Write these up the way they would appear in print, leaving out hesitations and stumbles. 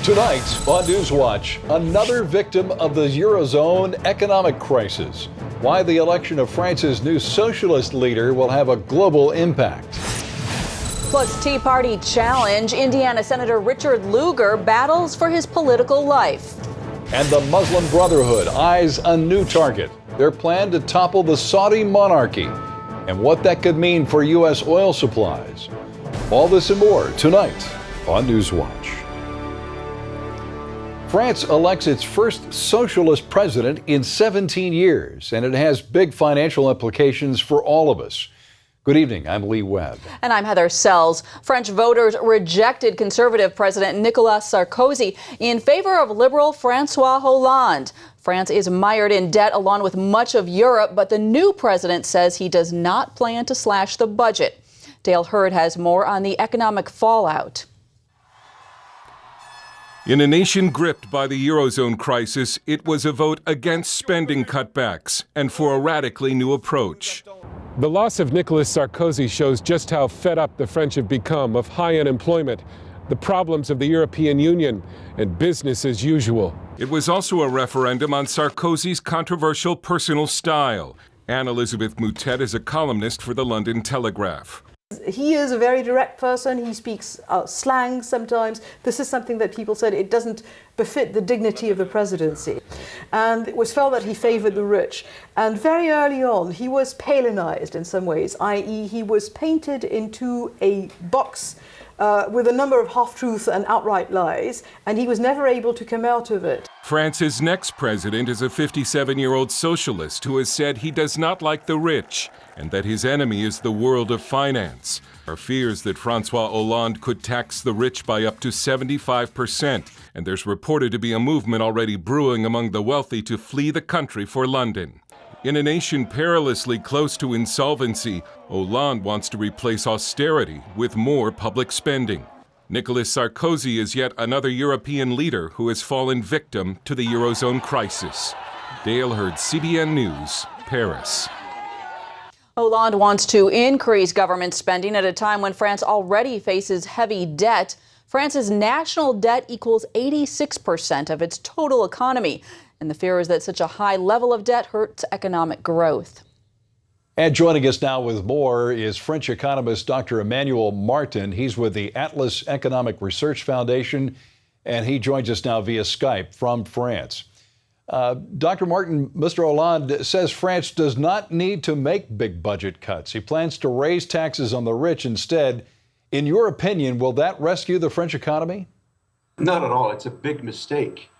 Tonight on NewsWatch, another victim of the Eurozone economic crisis. Why the election of France's new socialist leader will have a global impact. Plus, Tea Party challenge. Indiana Senator Richard Lugar battles for his political life. And the Muslim Brotherhood eyes a new target. Their plan to topple the Saudi monarchy and what that could mean for U.S. oil supplies. All this and more tonight on NewsWatch. France elects its first socialist president in 17 years, and it has big financial implications for all of us. Good evening, I'm Lee Webb. And I'm Heather Sells. French voters rejected conservative President Nicolas Sarkozy in favor of liberal Francois Hollande. France is mired in debt along with much of Europe, but the new president says he does not plan to slash the budget. Dale Hurd has more on the economic fallout. In a nation gripped by the Eurozone crisis, it was a vote against spending cutbacks and for a radically new approach. The loss of Nicolas Sarkozy shows just how fed up the French have become of high unemployment, the problems of the European Union, and business as usual. It was also a referendum on Sarkozy's controversial personal style. Anne-Elizabeth Moutet is a columnist for the London Telegraph. He is a very direct person. He speaks slang sometimes. This is something that people said it doesn't befit the dignity of the presidency. And it was felt that he favored the rich. And very early on, he was Palinized in some ways, i.e. he was painted into a box with a number of half-truths and outright lies, and he was never able to come out of it. France's next president is a 57-year-old socialist who has said he does not like the rich and that his enemy is the world of finance. There are fears that Francois Hollande could tax the rich by up to 75%, and there's reported to be a movement already brewing among the wealthy to flee the country for London. In a nation perilously close to insolvency, Hollande wants to replace austerity with more public spending. Nicolas Sarkozy is yet another European leader who has fallen victim to the Eurozone crisis. Dale Hurd, CBN News, Paris. Hollande wants to increase government spending at a time when France already faces heavy debt. France's national debt equals 86% of its total economy. And the fear is that such a high level of debt hurts economic growth. And joining us now with more is French economist Dr. Emmanuel Martin. He's with the Atlas Economic Research Foundation, and he joins us now via Skype from France. Dr. Martin, Mr. Hollande says France does not need to make big budget cuts. He plans to raise taxes on the rich instead. In your opinion, will that rescue the French economy? Not at all. It's a big mistake.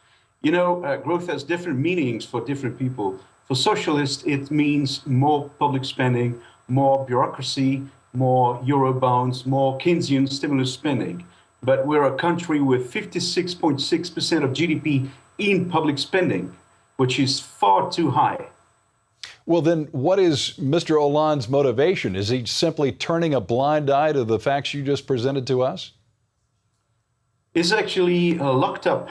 You know, growth has different meanings for different people. For socialists, it means more public spending, more bureaucracy, more Eurobonds, more Keynesian stimulus spending. But we're a country with 56.6% of GDP in public spending, which is far too high. Well, then what is Mr. Hollande's motivation? Is he simply turning a blind eye to the facts you just presented to us? He's actually locked up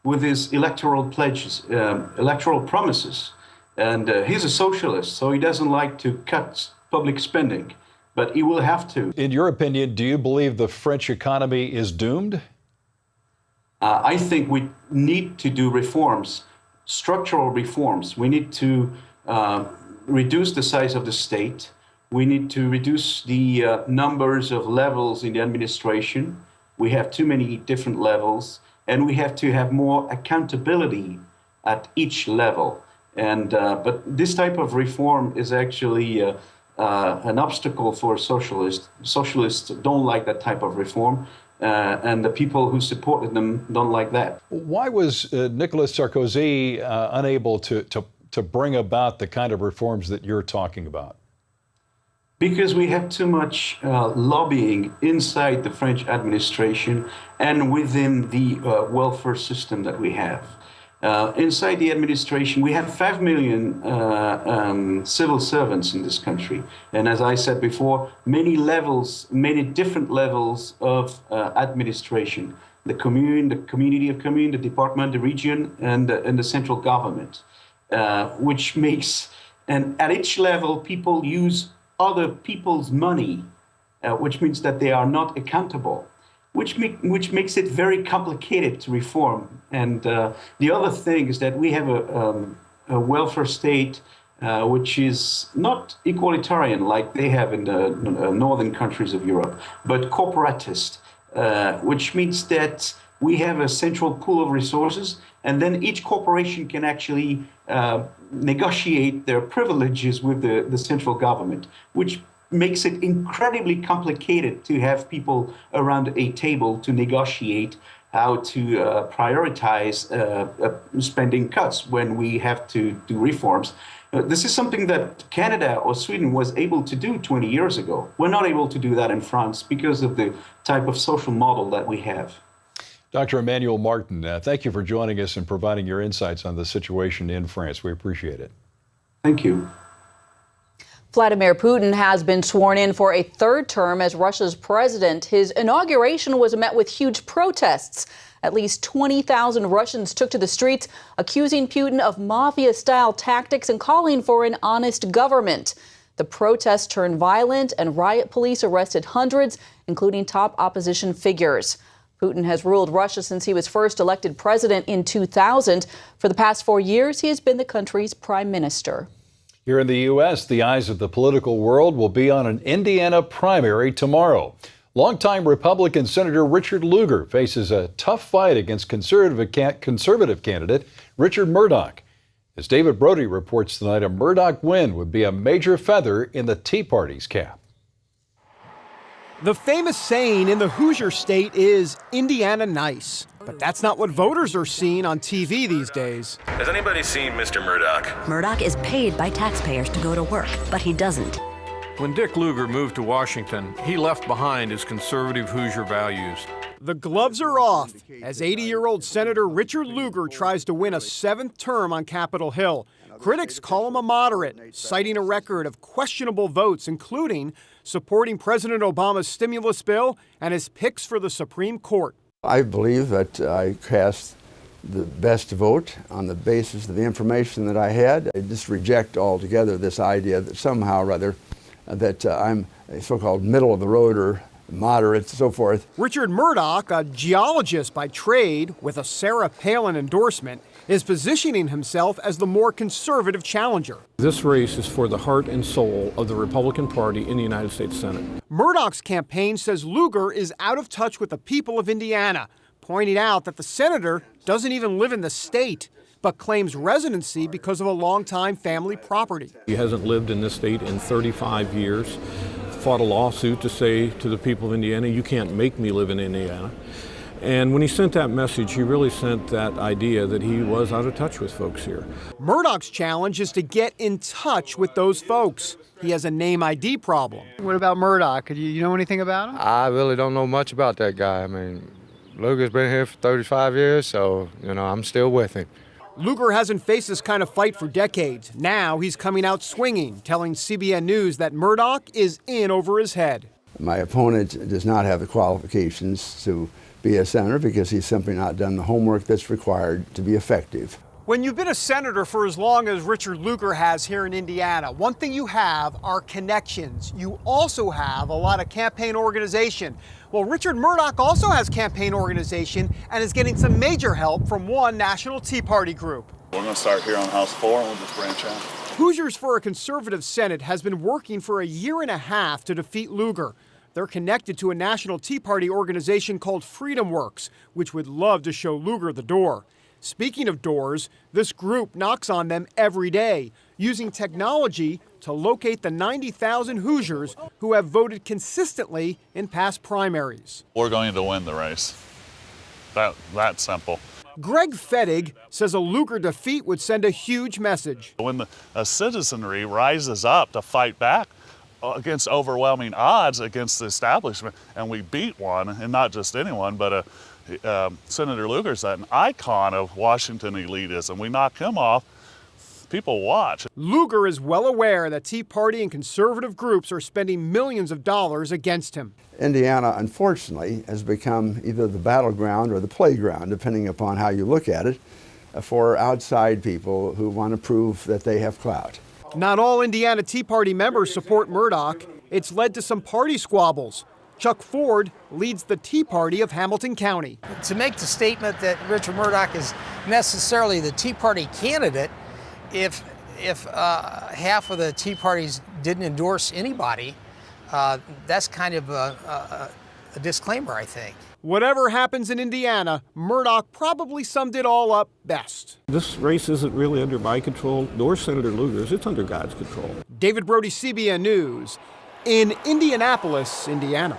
with his electoral pledges, electoral promises. And he's a socialist, so he doesn't like to cut public spending, but he will have to. In your opinion, do you believe the French economy is doomed? I think we need to do reforms, structural reforms. We need to reduce the size of the state. We need to reduce the numbers of levels in the administration. We have too many different levels. And we have to have more accountability at each level. And but this type of reform is actually an obstacle for socialists. Socialists don't like that type of reform, and the people who supported them don't like that. Why was Nicolas Sarkozy unable to bring about the kind of reforms that you're talking about? Because we have too much lobbying inside the French administration and within the welfare system that we have. Inside the administration, we have 5 million civil servants in this country. And as I said before, many levels, many different levels of administration. The commune, the community of commune, the department, the region, and the central government. Which makes, and at each level, people use other people's money, which means that they are not accountable. which makes it very complicated to reform. And the other thing is that we have a welfare state which is not egalitarian like they have in the northern countries of Europe, but corporatist, which means that we have a central pool of resources, and then each corporation can actually negotiate their privileges with the central government, which makes it incredibly complicated to have people around a table to negotiate how to prioritize spending cuts when we have to do reforms. This is something that Canada or Sweden was able to do 20 years ago. We're not able to do that in France because of the type of social model that we have. Dr. Emmanuel Martin, thank you for joining us and providing your insights on the situation in France. We appreciate it. Thank you. Vladimir Putin has been sworn in for a third term as Russia's president. His inauguration was met with huge protests. At least 20,000 Russians took to the streets, accusing Putin of mafia-style tactics and calling for an honest government. The protests turned violent, and riot police arrested hundreds, including top opposition figures. Putin has ruled Russia since he was first elected president in 2000. For the past 4 years, he has been the country's prime minister. Here in the U.S., the eyes of the political world will be on an Indiana primary tomorrow. Longtime Republican Senator Richard Lugar faces a tough fight against conservative candidate Richard Murdoch. As David Brody reports tonight, a Murdoch win would be a major feather in the Tea Party's cap. The famous saying in the Hoosier state is Indiana nice. But that's not what voters are seeing on TV these days. Has anybody seen Mr. Murdoch? Murdoch is paid by taxpayers to go to work, but he doesn't. When Dick Lugar moved to Washington, he left behind his conservative Hoosier values. The gloves are off as 80-year-old Senator Richard Lugar tries to win a 7th term on Capitol Hill. Critics call him a moderate, citing a record of questionable votes, including supporting President Obama's stimulus bill and his picks for the Supreme Court. I believe that I cast the best vote on the basis of the information that I had. I just reject altogether this idea that somehow or other that I'm a so-called middle of the road or moderate, so forth. Richard Murdoch, a geologist by trade with a Sarah Palin endorsement, is positioning himself as the more conservative challenger. This race is for the heart and soul of the Republican Party in the United States Senate. Murdoch's campaign says Lugar is out of touch with the people of Indiana, pointing out that the senator doesn't even live in the state, but claims residency because of a longtime family property. He hasn't lived in this state in 35 years, fought a lawsuit to say to the people of Indiana, you can't make me live in Indiana. And when he sent that message, he really sent that idea that he was out of touch with folks here. Murdoch's challenge is to get in touch with those folks. He has a name ID problem. What about Murdoch? Do you know anything about him? I really don't know much about that guy. I mean, Lugar's been here for 35 years, so, I'm still with him. Lugar hasn't faced this kind of fight for decades. Now he's coming out swinging, telling CBN News that Murdoch is in over his head. My opponent does not have the qualifications to be a senator because he's simply not done the homework that's required to be effective. When you've been a senator for as long as Richard Lugar has here in Indiana, one thing you have are connections. You also have a lot of campaign organization. Well, Richard Murdoch also has campaign organization and is getting some major help from one national Tea Party group. We're going to start here on House 4 and we'll just branch out. Hoosiers for a Conservative Senate has been working for a year and a half to defeat Lugar. They're connected to a national Tea Party organization called Freedom Works, which would love to show Lugar the door. Speaking of doors, this group knocks on them every day, using technology to locate the 90,000 Hoosiers who have voted consistently in past primaries. We're going to win the race. That's simple. Greg Fettig says a Lugar defeat would send a huge message. When the citizenry rises up to fight back against overwhelming odds against the establishment, and we beat one, and not just anyone, but Senator Lugar's an icon of Washington elitism. We knock him off, people watch. Lugar is well aware that Tea Party and conservative groups are spending millions of dollars against him. Indiana, unfortunately, has become either the battleground or the playground, depending upon how you look at it, for outside people who want to prove that they have clout. Not all Indiana Tea Party members support Murdoch. It's led to some party squabbles. Chuck Ford leads the Tea Party of Hamilton County. To make the statement that Richard Murdoch is necessarily the Tea Party candidate, if half of the Tea Parties didn't endorse anybody, that's kind of a disclaimer, I think. Whatever happens in Indiana, Murdoch probably summed it all up best. This race isn't really under my control, nor Senator Lugar's. It's under God's control. David Brody, CBN News, in Indianapolis, Indiana.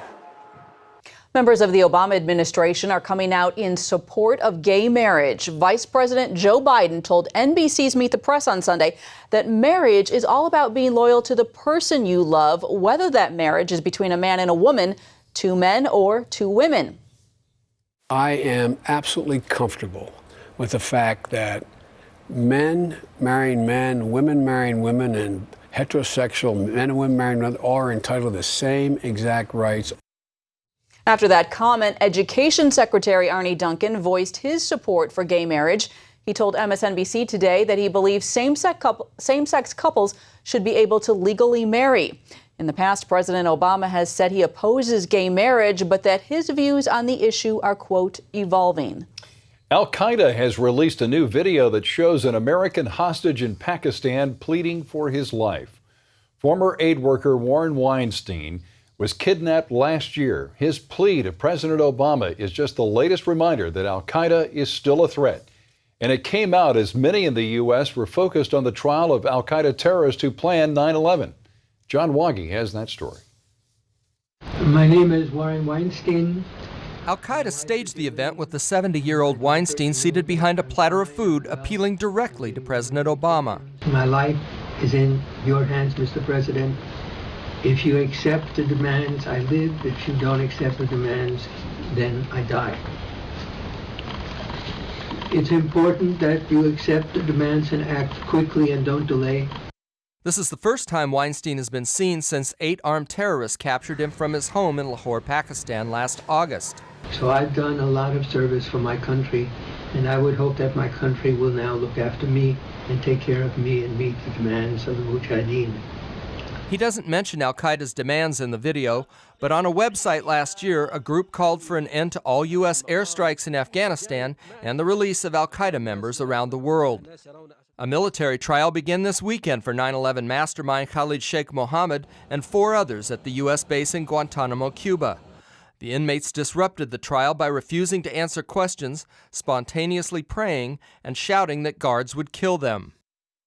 Members of the Obama administration are coming out in support of gay marriage. Vice President Joe Biden told NBC's Meet the Press on Sunday that marriage is all about being loyal to the person you love, whether that marriage is between a man and a woman, two men, or two women. I am absolutely comfortable with the fact that men marrying men, women marrying women, and heterosexual men and women marrying women all are entitled to the same exact rights. After that comment, Education Secretary Arne Duncan voiced his support for gay marriage. He told MSNBC today that he believes same-sex couples should be able to legally marry. In the past, President Obama has said he opposes gay marriage, but that his views on the issue are, quote, evolving. Al-Qaeda has released a new video that shows an American hostage in Pakistan pleading for his life. Former aid worker Warren Weinstein was kidnapped last year. His plea to President Obama is just the latest reminder that Al-Qaeda is still a threat. And it came out as many in the U.S. were focused on the trial of Al-Qaeda terrorists who planned 9/11. John Waggy has that story. My name is Warren Weinstein. Al-Qaeda staged the event with the 70-year-old Weinstein seated behind a platter of food, appealing directly to President Obama. My life is in your hands, Mr. President. If you accept the demands, I live. If you don't accept the demands, then I die. It's important that you accept the demands and act quickly and don't delay. This is the first time Weinstein has been seen since 8 armed terrorists captured him from his home in Lahore, Pakistan last August. So I've done a lot of service for my country, and I would hope that my country will now look after me and take care of me and meet the demands of the Mujahideen. He doesn't mention Al-Qaeda's demands in the video, but on a website last year, a group called for an end to all U.S. airstrikes in Afghanistan and the release of Al-Qaeda members around the world. A military trial began this weekend for 9/11 mastermind Khalid Sheikh Mohammed and 4 others at the U.S. base in Guantanamo, Cuba. The inmates disrupted the trial by refusing to answer questions, spontaneously praying, and shouting that guards would kill them.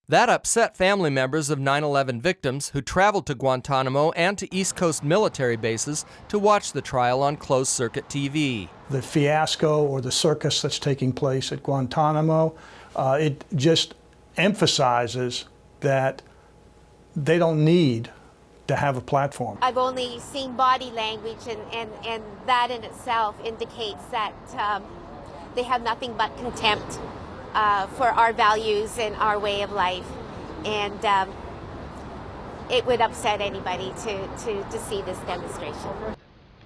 That upset family members of 9/11 victims who traveled to Guantanamo and to East Coast military bases to watch the trial on closed-circuit TV. The fiasco or the circus that's taking place at Guantanamo, it just emphasizes that they don't need to have a platform. I've only seen body language, and that in itself indicates that they have nothing but contempt for our values and our way of life. And it would upset anybody to see this demonstration.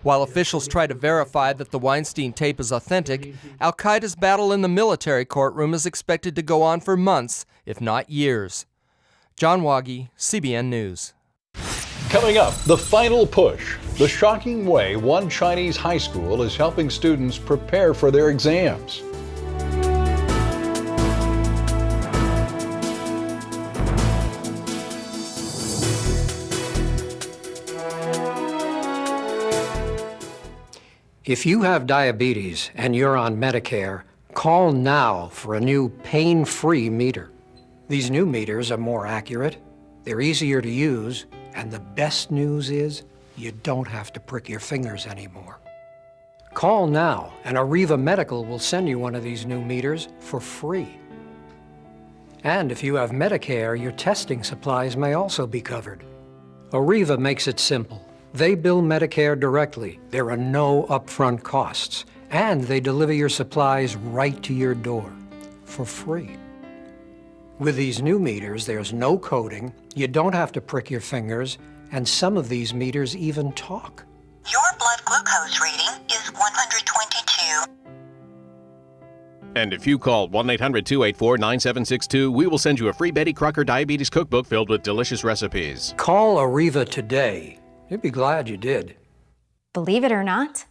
While officials try to verify that the Weinstein tape is authentic, Al-Qaeda's battle in the military courtroom is expected to go on for months, if not years. John Waggy, CBN News. Coming up, the final push. The shocking way one Chinese high school is helping students prepare for their exams. If you have diabetes and you're on Medicare, call now for a new pain-free meter. These new meters are more accurate, they're easier to use, and the best news is you don't have to prick your fingers anymore. Call now and Arriva Medical will send you one of these new meters for free. And if you have Medicare, your testing supplies may also be covered. Arriva makes it simple. They bill Medicare directly. There are no upfront costs. And they deliver your supplies right to your door for free. With these new meters, there's no coding, you don't have to prick your fingers, and some of these meters even talk. Your blood glucose reading is 122. And if you call 1-800-284-9762, we will send you a free Betty Crocker Diabetes Cookbook filled with delicious recipes. Call Arriva today. You'd be glad you did. Believe it or not,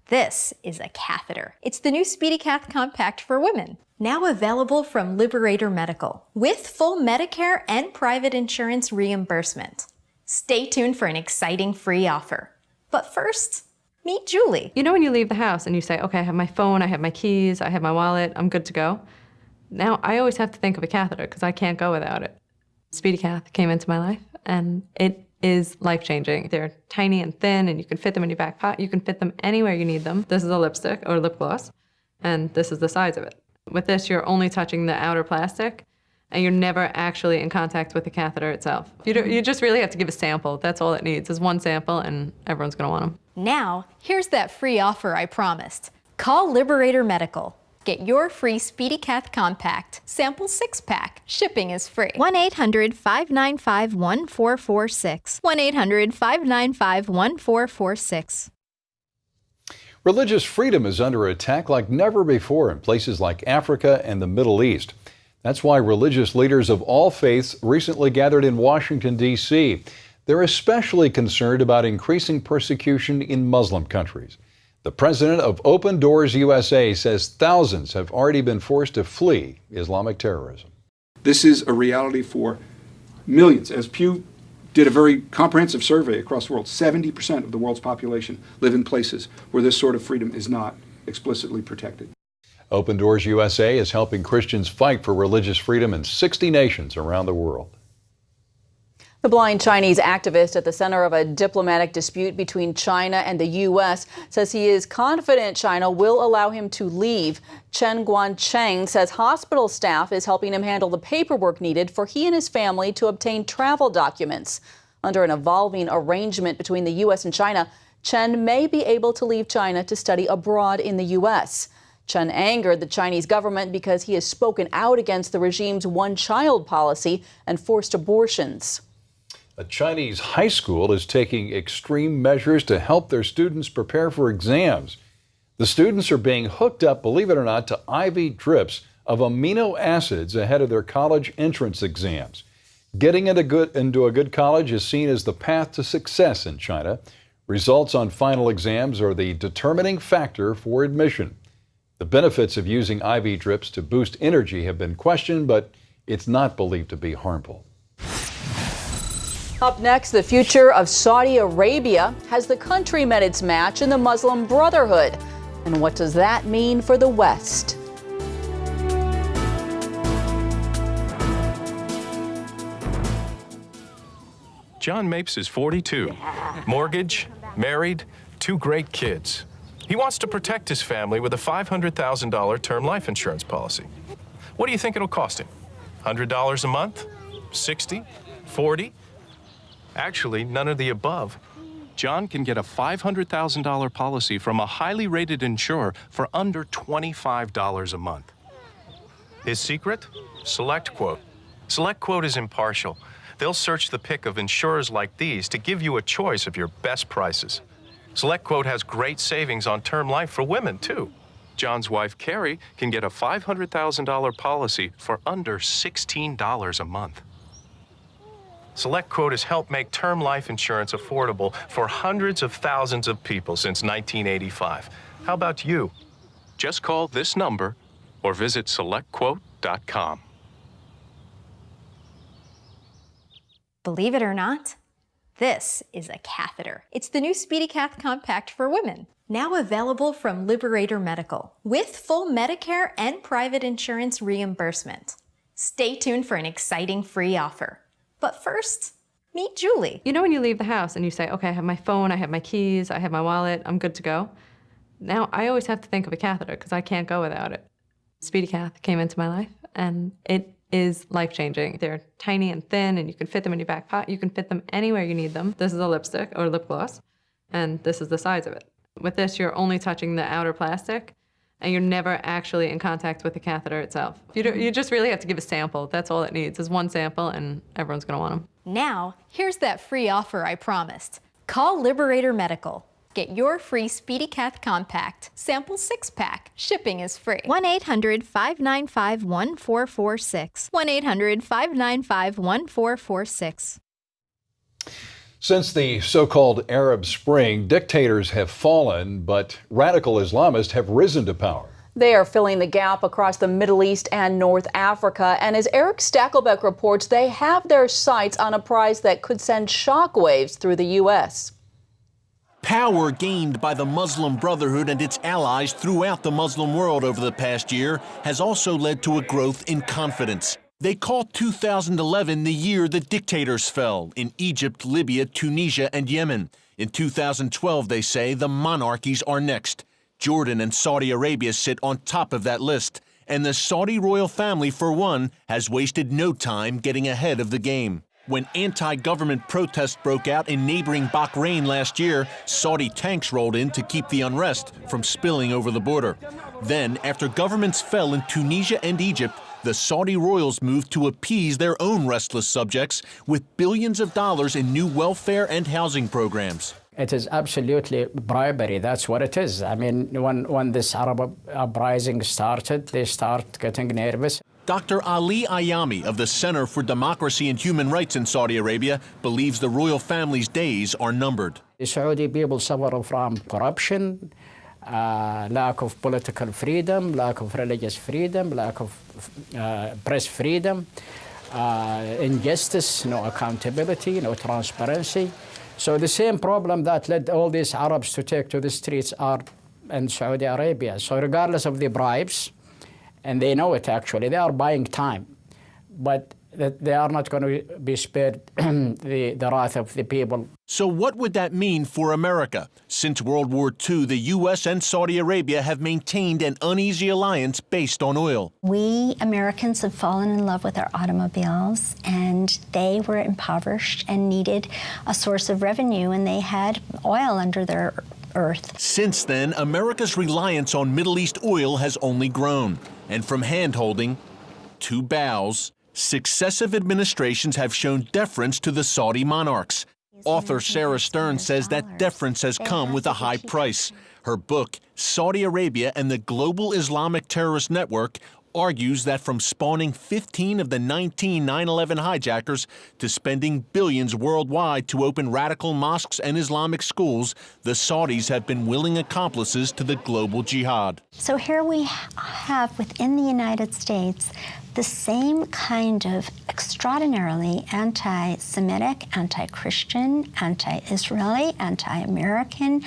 this is a catheter. It's the new SpeediCath Compact for women. Now available from Liberator Medical, with full Medicare and private insurance reimbursement. Stay tuned for an exciting free offer. But first, meet Julie. You know when you leave the house and you say, okay, I have my phone, I have my keys, I have my wallet, I'm good to go? Now I always have to think of a catheter because I can't go without it. SpeediCath came into my life and it is life-changing. They're tiny and thin and you can fit them in your back pocket. You can fit them anywhere you need them. This is a lipstick or lip gloss and this is the size of it. With this, you're only touching the outer plastic and you're never actually in contact with the catheter itself. You just really have to give a sample. That's all it needs is one sample and everyone's gonna want them. Now, here's that free offer I promised. Call Liberator Medical. Get your free SpeediCath Compact sample 6-pack. Shipping is free. 1-800-595-1446. 1-800-595-1446. Religious freedom is under attack like never before in places like Africa and the Middle East. That's why religious leaders of all faiths recently gathered in Washington, D.C. They're especially concerned about increasing persecution in Muslim countries. The president of Open Doors USA says thousands have already been forced to flee Islamic terrorism. This is a reality for millions. As Pew did a very comprehensive survey across the world, 70% of the world's population live in places where this sort of freedom is not explicitly protected. Open Doors USA is helping Christians fight for religious freedom in 60 nations around the world. The blind Chinese activist at the center of a diplomatic dispute between China and the U.S. says he is confident China will allow him to leave. Chen Guangcheng says hospital staff is helping him handle the paperwork needed for he and his family to obtain travel documents. Under an evolving arrangement between the U.S. and China, Chen may be able to leave China to study abroad in the U.S. Chen angered the Chinese government because he has spoken out against the regime's one-child policy and forced abortions. A Chinese high school is taking extreme measures to help their students prepare for exams. The students are being hooked up, believe it or not, to IV drips of amino acids ahead of their college entrance exams. Getting into a good college is seen as the path to success in China. Results on final exams are the determining factor for admission. The benefits of using IV drips to boost energy have been questioned, but it's not believed to be harmful. Up next, the future of Saudi Arabia. Has the country met its match in the Muslim Brotherhood? And what does that mean for the West? John Mapes is 42. Mortgage, married, 2 great kids. He wants to protect his family with a $500,000 term life insurance policy. What do you think it'll cost him? $100 a month? 60? 40? Actually, none of the above. John can get a $500,000 policy from a highly rated insurer for under $25 a month. His secret? SelectQuote. SelectQuote is impartial. They'll search the pick of insurers like these to give you a choice of your best prices. SelectQuote has great savings on term life for women, too. John's wife, Carrie, can get a $500,000 policy for under $16 a month. SelectQuote has helped make term life insurance affordable for hundreds of thousands of people since 1985. How about you? Just call this number or visit SelectQuote.com. Believe it or not, this is a catheter. It's the new SpeediCath Compact for women. Now available from Liberator Medical, with full Medicare and private insurance reimbursement. Stay tuned for an exciting free offer. But first, meet Julie. You know when you leave the house and you say, okay, I have my phone, I have my keys, I have my wallet, I'm good to go? Now I always have to think of a catheter because I can't go without it. SpeediCath came into my life and it is life-changing. They're tiny and thin and you can fit them in your back pocket. You can fit them anywhere you need them. This is a lipstick or lip gloss and this is the size of it. With this, you're only touching the outer plastic and you're never actually in contact with the catheter itself. You just really have to give a sample. That's all it needs is one sample and everyone's gonna want them. Now, here's that free offer I promised. Call Liberator Medical. Get your free SpeediCath Compact sample 6-pack. Shipping is free. 1-800-595-1446. 1-800-595-1446. Since the so-called Arab Spring, dictators have fallen, but radical Islamists have risen to power. They are filling the gap across the Middle East and North Africa. And as Eric Stackelbeck reports, they have their sights on a prize that could send shockwaves through the U.S. Power gained by the Muslim Brotherhood and its allies throughout the Muslim world over the past year has also led to a growth in confidence. They call 2011 the year the dictators fell in Egypt, Libya, Tunisia, and Yemen. In 2012, they say, the monarchies are next. Jordan and Saudi Arabia sit on top of that list. And the Saudi royal family, for one, has wasted no time getting ahead of the game. When anti-government protests broke out in neighboring Bahrain last year, Saudi tanks rolled in to keep the unrest from spilling over the border. Then, after governments fell in Tunisia and Egypt, the Saudi royals moved to appease their own restless subjects with billions of dollars in new welfare and housing programs. It is absolutely bribery. That's what it is. I mean, when this Arab uprising started, they start getting nervous. Dr. Ali Ayami of the Center for Democracy and Human Rights in Saudi Arabia believes the royal family's days are numbered. The Saudi people suffer from corruption, lack of political freedom, lack of religious freedom, lack of press freedom, injustice, no accountability, no transparency. So the same problem that led all these Arabs to take to the streets are in Saudi Arabia. So regardless of the bribes, and they know it actually, they are buying time, but they are not going to be spared the wrath of the people. So what would that mean for America? Since World War II, the U.S. and Saudi Arabia have maintained an uneasy alliance based on oil. We Americans have fallen in love with our automobiles, and they were impoverished and needed a source of revenue, and they had oil under their earth. Since then, America's reliance on Middle East oil has only grown. And from hand-holding to bows, successive administrations have shown deference to the Saudi monarchs. Author Sarah Stern says that deference has come with a high price. Her book, Saudi Arabia and the Global Islamic Terrorist Network, argues that from spawning 15 of the 19 9/11 hijackers to spending billions worldwide to open radical mosques and Islamic schools, the Saudis have been willing accomplices to the global jihad. So here we have within the United States the same kind of extraordinarily anti-Semitic, anti-Christian, anti-Israeli, anti-American,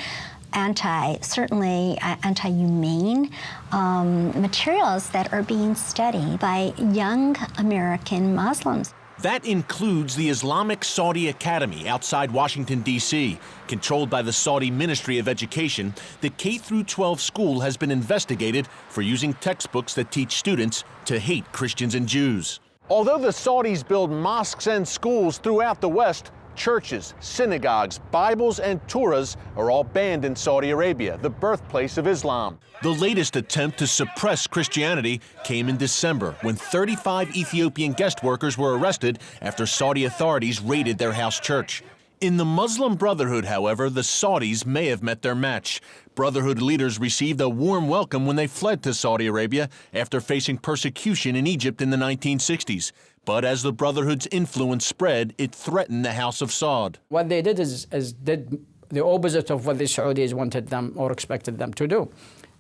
certainly anti-humane materials that are being studied by young American Muslims. That includes the Islamic Saudi Academy outside Washington, D.C. Controlled by the Saudi Ministry of Education, the K-12 school has been investigated for using textbooks that teach students to hate Christians and Jews. Although the Saudis build mosques and schools throughout the West, churches, synagogues, Bibles, and Torahs are all banned in Saudi Arabia, the birthplace of Islam. The latest attempt to suppress Christianity came in December when 35 Ethiopian guest workers were arrested after Saudi authorities raided their house church. In the Muslim Brotherhood, however, the Saudis may have met their match. Brotherhood leaders received a warm welcome when they fled to Saudi Arabia after facing persecution in Egypt in the 1960s. But as the Brotherhood's influence spread, it threatened the House of Saud. What they did is did the opposite of what the Saudis wanted them or expected them to do.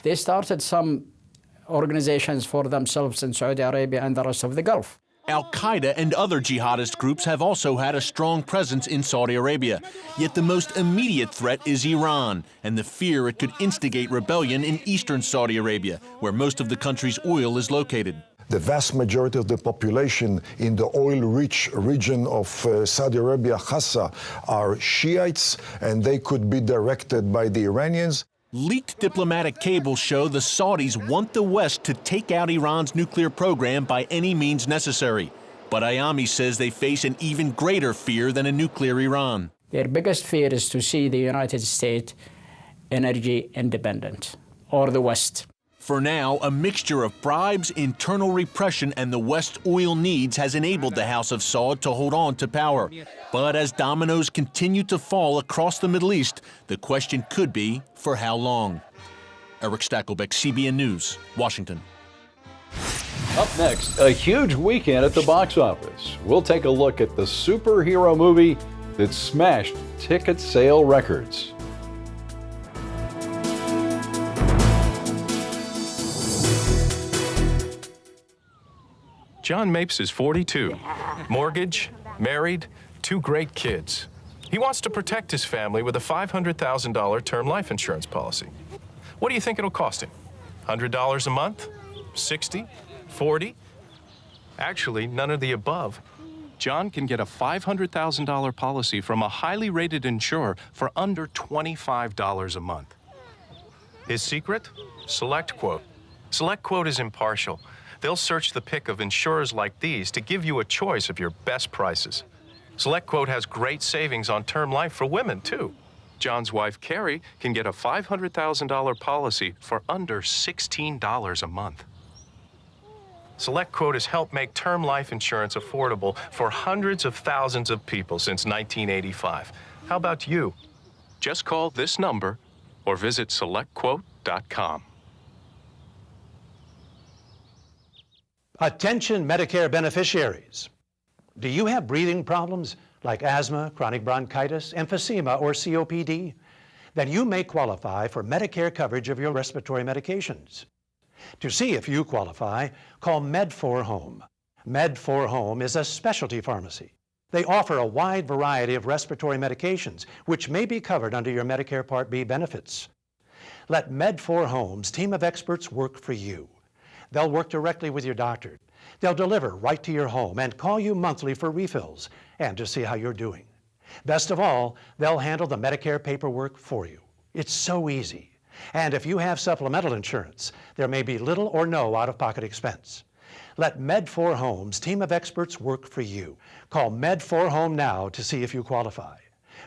They started some organizations for themselves in Saudi Arabia and the rest of the Gulf. Al-Qaeda and other jihadist groups have also had a strong presence in Saudi Arabia. Yet the most immediate threat is Iran and the fear it could instigate rebellion in eastern Saudi Arabia, where most of the country's oil is located. The vast majority of the population in the oil-rich region of Saudi Arabia, Hassa, are Shiites, and they could be directed by the Iranians. Leaked diplomatic cables show the Saudis want the West to take out Iran's nuclear program by any means necessary. But Ayami says they face an even greater fear than a nuclear Iran. Their biggest fear is to see the United States energy independent, or the West. For now, a mixture of bribes, internal repression, and the West's oil needs has enabled the House of Saud to hold on to power. But as dominoes continue to fall across the Middle East, the question could be, for how long? Eric Stackelbeck, CBN News, Washington. Up next, a huge weekend at the box office. We'll take a look at the superhero movie that smashed ticket sale records. John Mapes is 42. Mortgage, married, 2 great kids. He wants to protect his family with a $500,000 term life insurance policy. What do you think it'll cost him? $100 a month? 60? 40? Actually, none of the above. John can get a $500,000 policy from a highly rated insurer for under $25 a month. His secret? SelectQuote. SelectQuote is impartial. They'll search the pick of insurers like these to give you a choice of your best prices. SelectQuote has great savings on term life for women, too. John's wife, Carrie, can get a $500,000 policy for under $16 a month. SelectQuote has helped make term life insurance affordable for hundreds of thousands of people since 1985. How about you? Just call this number or visit SelectQuote.com. Attention Medicare beneficiaries. Do you have breathing problems like asthma, chronic bronchitis, emphysema, or COPD? Then you may qualify for Medicare coverage of your respiratory medications. To see if you qualify, call Med4Home. Med4Home is a specialty pharmacy. They offer a wide variety of respiratory medications, which may be covered under your Medicare Part B benefits. Let Med4Home's team of experts work for you. They'll work directly with your doctor. They'll deliver right to your home and call you monthly for refills and to see how you're doing. Best of all, they'll handle the Medicare paperwork for you. It's so easy. And if you have supplemental insurance, there may be little or no out-of-pocket expense. Let Med4Home's team of experts work for you. Call Med4Home now to see if you qualify.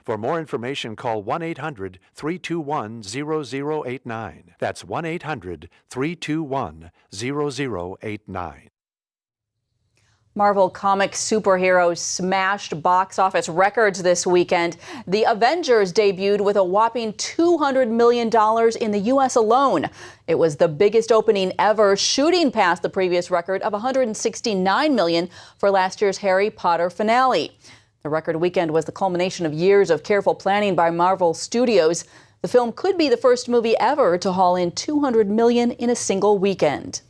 For more information, call 1-800-321-0089. That's 1-800-321-0089. Marvel Comics superheroes smashed box office records this weekend. The Avengers debuted with a whopping $200 million in the U.S. alone. It was the biggest opening ever, shooting past the previous record of $169 million for last year's Harry Potter finale. The record weekend was the culmination of years of careful planning by Marvel Studios. The film could be the first movie ever to haul in $200 million in a single weekend.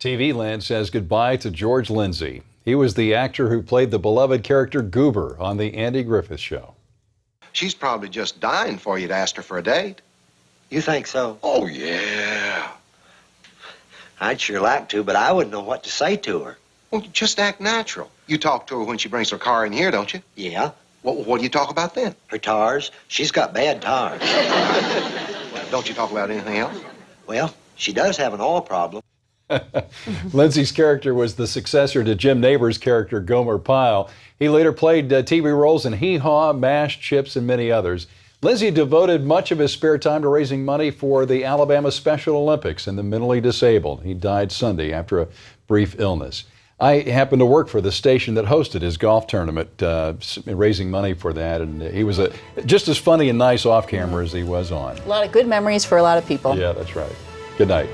TV Land says goodbye to George Lindsay. He was the actor who played the beloved character Goober on The Andy Griffith Show. She's probably just dying for you to ask her for a date. You think so? Oh, yeah. I'd sure like to, but I wouldn't know what to say to her. Well, just act natural. You talk to her when she brings her car in here, don't you? Yeah. What do you talk about then? Her tires. She's got bad tires. Don't you talk about anything else? Well, she does have an oil problem. Lindsay's character was the successor to Jim Neighbors' character Gomer Pyle. He later played TV roles in Hee Haw, MASH, Chips, and many others. Lindsay devoted much of his spare time to raising money for the Alabama Special Olympics and the mentally disabled. He died Sunday after a brief illness. I happened to work for the station that hosted his golf tournament, raising money for that, and he was just as funny and nice off camera as he was on. A lot of good memories for a lot of people. Yeah, that's right. Good night.